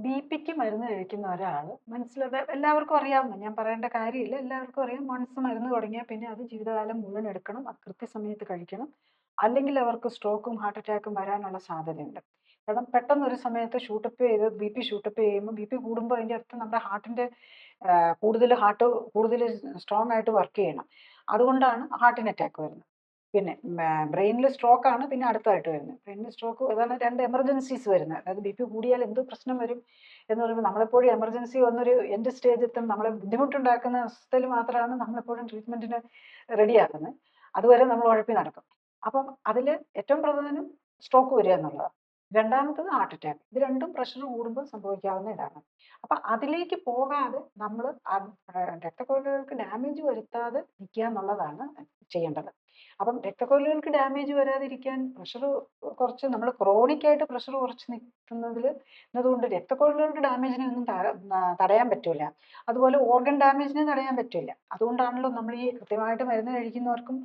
ബിപിക്ക് മരുന്ന് കഴിക്കുന്ന ഒരാള് എല്ലാവർക്കും അറിയാവുന്ന ഞാൻ പറയേണ്ട കാര്യമില്ല. എല്ലാവർക്കും അറിയാം വൺസ് മരുന്ന് തുടങ്ങിയാൽ പിന്നെ അത് ജീവിതകാലം മുഴുവൻ എടുക്കണം. അത് കൃത്യസമയത്ത് കഴിക്കണം. അല്ലെങ്കിൽ അവർക്ക് സ്ട്രോക്കും ഹാർട്ട് അറ്റാക്കും വരാനുള്ള സാധ്യതയുണ്ട്. കാരണം പെട്ടെന്ന് ഒരു സമയത്ത് ഷൂട്ടപ്പ് ചെയ്ത് ബിപി ഷൂട്ടപ്പ് ചെയ്യുമ്പോൾ ബിപി കൂടുമ്പോൾ അതിൻ്റെ അർത്ഥം നമ്മുടെ ഹാർട്ടിൻ്റെ ഹാർട്ട് കൂടുതൽ സ്ട്രോങ് ആയിട്ട് വർക്ക് ചെയ്യണം. അതുകൊണ്ടാണ് ഹാർട്ടിന് അറ്റാക്ക് വരുന്നത്. പിന്നെ ബ്രെയിനിൽ സ്ട്രോക്കാണ് പിന്നെ അടുത്തതായിട്ട് വരുന്നത്. ബ്രെയിനിൽ സ്ട്രോക്ക് അതാണ് 2 എമർജൻസീസ് വരുന്നത്. അതായത് ബിപി കൂടിയാൽ എന്ത് പ്രശ്നം വരും എന്ന് പറയുമ്പോൾ നമ്മളെപ്പോഴും എമർജൻസി വന്നൊരു എൻഡ് സ്റ്റേജ് എത്തും നമ്മളെ ബുദ്ധിമുട്ടുണ്ടാക്കുന്ന അവസ്ഥയിൽ മാത്രമാണ് നമ്മളെപ്പോഴും ട്രീറ്റ്മെൻറ്റിന് റെഡിയാക്കുന്നത്. അതുവരെ നമ്മൾ ഉഴപ്പി നടക്കും. അപ്പം അതിൽ ഏറ്റവും പ്രധാനം സ്ട്രോക്ക് വരിക എന്നുള്ളതാണ്. രണ്ടാമത്തത് ഹാർട്ട് അറ്റാക്ക്. ഇത് രണ്ടും പ്രഷർ കൂടുമ്പോൾ സംഭവിക്കാവുന്ന ഇതാണ്. അപ്പം അതിലേക്ക് പോകാതെ നമ്മൾ രക്തക്കുഴലുകൾക്ക് ഡാമേജ് വരുത്താതെ നിൽക്കുക എന്നുള്ളതാണ് ചെയ്യേണ്ടത്. അപ്പം രക്തക്കുഴലുകൾക്ക് ഡാമേജ് വരാതിരിക്കാൻ പ്രഷർ കുറച്ച് നമ്മൾ ക്രോണിക് ആയിട്ട് പ്രഷർ കുറച്ച് നിൽക്കുന്നതിൽ എന്നതുകൊണ്ട് രക്തക്കുഴലുകളുടെ ഡാമേജിനെ ഒന്നും തടയാൻ പറ്റില്ല. അതുപോലെ ഓർഗൻ ഡാമേജിനെ തടയാൻ പറ്റില്ല. അതുകൊണ്ടാണല്ലോ നമ്മൾ ഈ കൃത്യമായിട്ട് മരുന്ന് കഴിക്കുന്നവർക്കും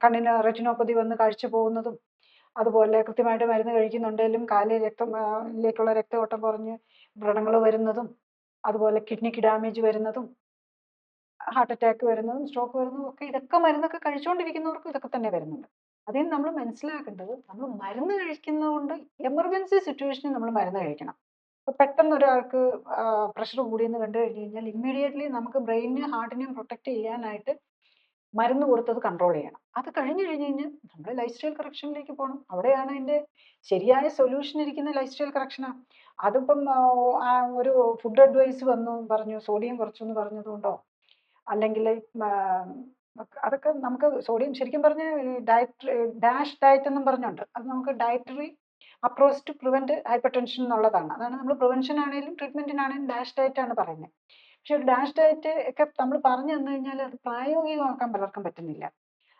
കണ്ണിന് റെറ്റിനോപ്പതി വന്ന് കാഴ്ച പോകുന്നതും അതുപോലെ കൃത്യമായിട്ട് മരുന്ന് കഴിക്കുന്നുണ്ടെങ്കിലും കാലിൽ ലേക്കുള്ള രക്തയോട്ടം കുറഞ്ഞ് വ്രണങ്ങൾ വരുന്നതും അതുപോലെ കിഡ്നിക്ക് ഡാമേജ് വരുന്നതും ഹാർട്ട് അറ്റാക്ക് വരുന്നതും സ്ട്രോക്ക് വരുന്നതും ഒക്കെ ഇതൊക്കെ മരുന്നൊക്കെ കഴിച്ചുകൊണ്ടിരിക്കുന്നവർക്കും ഇതൊക്കെ തന്നെ വരുന്നുണ്ട്. അതിന് നമ്മൾ മനസ്സിലാക്കേണ്ടത് നമ്മൾ മരുന്ന് കഴിക്കുന്നത് കൊണ്ട് എമർജൻസി സിറ്റുവേഷനിൽ നമ്മൾ മരുന്ന് കഴിക്കണം. ഇപ്പൊ പെട്ടെന്ന് ഒരാൾക്ക് പ്രഷർ കൂടിയെന്ന് കണ്ടു കഴിഞ്ഞ് കഴിഞ്ഞാൽ ഇമ്മീഡിയറ്റ്ലി നമുക്ക് ബ്രെയിനിനെയും ഹാർട്ടിനെയും പ്രൊട്ടക്ട് ചെയ്യാനായിട്ട് മരുന്ന് കൊടുത്തത് കൺട്രോൾ ചെയ്യണം. അത് കഴിഞ്ഞ് കഴിഞ്ഞ് നമ്മൾ ലൈഫ് സ്റ്റൈൽ കറക്ഷനിലേക്ക് പോകണം. അവിടെയാണ് അതിൻ്റെ ശരിയായ സൊല്യൂഷൻ ഇരിക്കുന്ന ലൈഫ് സ്റ്റൈൽ കറക്ഷനാണ്. അതിപ്പം ഒരു ഫുഡ് അഡ്വൈസ് വന്നു പറഞ്ഞു സോഡിയം കുറച്ചെന്ന് പറഞ്ഞതുകൊണ്ടോ അല്ലെങ്കിൽ അതൊക്കെ നമുക്ക് സോഡിയം ശരിക്കും പറഞ്ഞ ഡാഷ് ഡയറ്റ് എന്നും പറഞ്ഞുണ്ട്. അത് നമുക്ക് dietary approach to prevent hypertension എന്നുള്ളതാണ്. അതാണ് നമ്മൾ പ്രിവെൻഷൻ ആണെങ്കിലും ട്രീറ്റ്മെന്റിനാണെങ്കിലും ഡാഷ് ഡയറ്റ് ആണ് പറയുന്നത്. പക്ഷെ ഒരു ഡാഷ് ഡയറ്റ് ഒക്കെ നമ്മൾ പറഞ്ഞു തന്നു കഴിഞ്ഞാൽ അത് പ്രായോഗികമാക്കാൻ പലർക്കും പറ്റുന്നില്ല.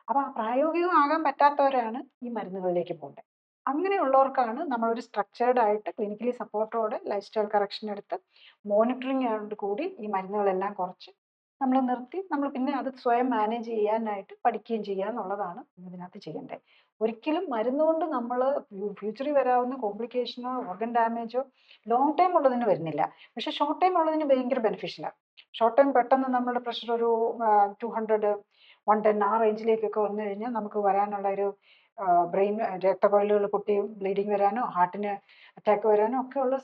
അപ്പൊ ആ പ്രായോഗികമാകാൻ പറ്റാത്തവരാണ് ഈ മരുന്നുകളിലേക്ക് പോകേണ്ടത്. അങ്ങനെയുള്ളവർക്കാണ് നമ്മളൊരു സ്ട്രക്ചേർഡ് ആയിട്ട് ക്ലിനിക്കലി സപ്പോർട്ടോടെ ലൈഫ് സ്റ്റൈൽ കറക്ഷൻ എടുത്ത് മോണിറ്ററിങ് കൂടി ഈ മരുന്നുകളെല്ലാം കുറച്ച് നമ്മൾ നിർത്തി നമ്മൾ പിന്നെ അത് സ്വയം മാനേജ് ചെയ്യാനായിട്ട് പഠിക്കുകയും ചെയ്യുക എന്നുള്ളതാണ് ഇതിനകത്ത് ചെയ്യേണ്ടത്. ഒരിക്കലും മരുന്ന് കൊണ്ട് നമ്മൾ ഫ്യൂച്ചറിൽ വരാവുന്ന കോംപ്ലിക്കേഷനോ ഓർഗൻ ഡാമേജോ ലോങ് ടൈം ഉള്ളതിന് വരുന്നില്ല. പക്ഷെ ഷോർട്ട് ടൈം ഉള്ളതിന് ഭയങ്കര ബെനിഫിഷ്യലാണ്. ഷോർട്ട് ടൈം പെട്ടെന്ന് നമ്മുടെ പ്രഷർ ഒരു 200 110 ആ റേഞ്ചിലേക്കൊക്കെ വന്നു കഴിഞ്ഞാൽ നമുക്ക് വരാനുള്ള ഒരു ബ്രെയിൻ രക്തക്കുഴലുകൾ പൊട്ടി ബ്ലീഡിങ് വരാനോ ഹാർട്ടിന് അറ്റാക്ക് വരാനോ ഒക്കെയുള്ള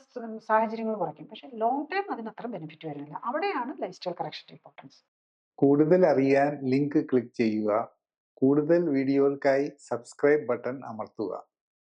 സാഹചര്യങ്ങൾ കുറയ്ക്കും. പക്ഷെ ലോങ് ടൈം അതിന് അത്ര ബെനിഫിറ്റ് വരുന്നില്ല. അവിടെയാണ് ലൈഫ് സ്റ്റൈൽ കറക്ഷൻ്റെ ഇമ്പോർട്ടൻസ്. കൂടുതൽ അറിയാൻ ലിങ്ക് ക്ലിക്ക് ചെയ്യുക. കൂടുതൽ വീഡിയോകൾക്കായി സബ്സ്ക്രൈബ് ബട്ടൺ അമർത്തുക.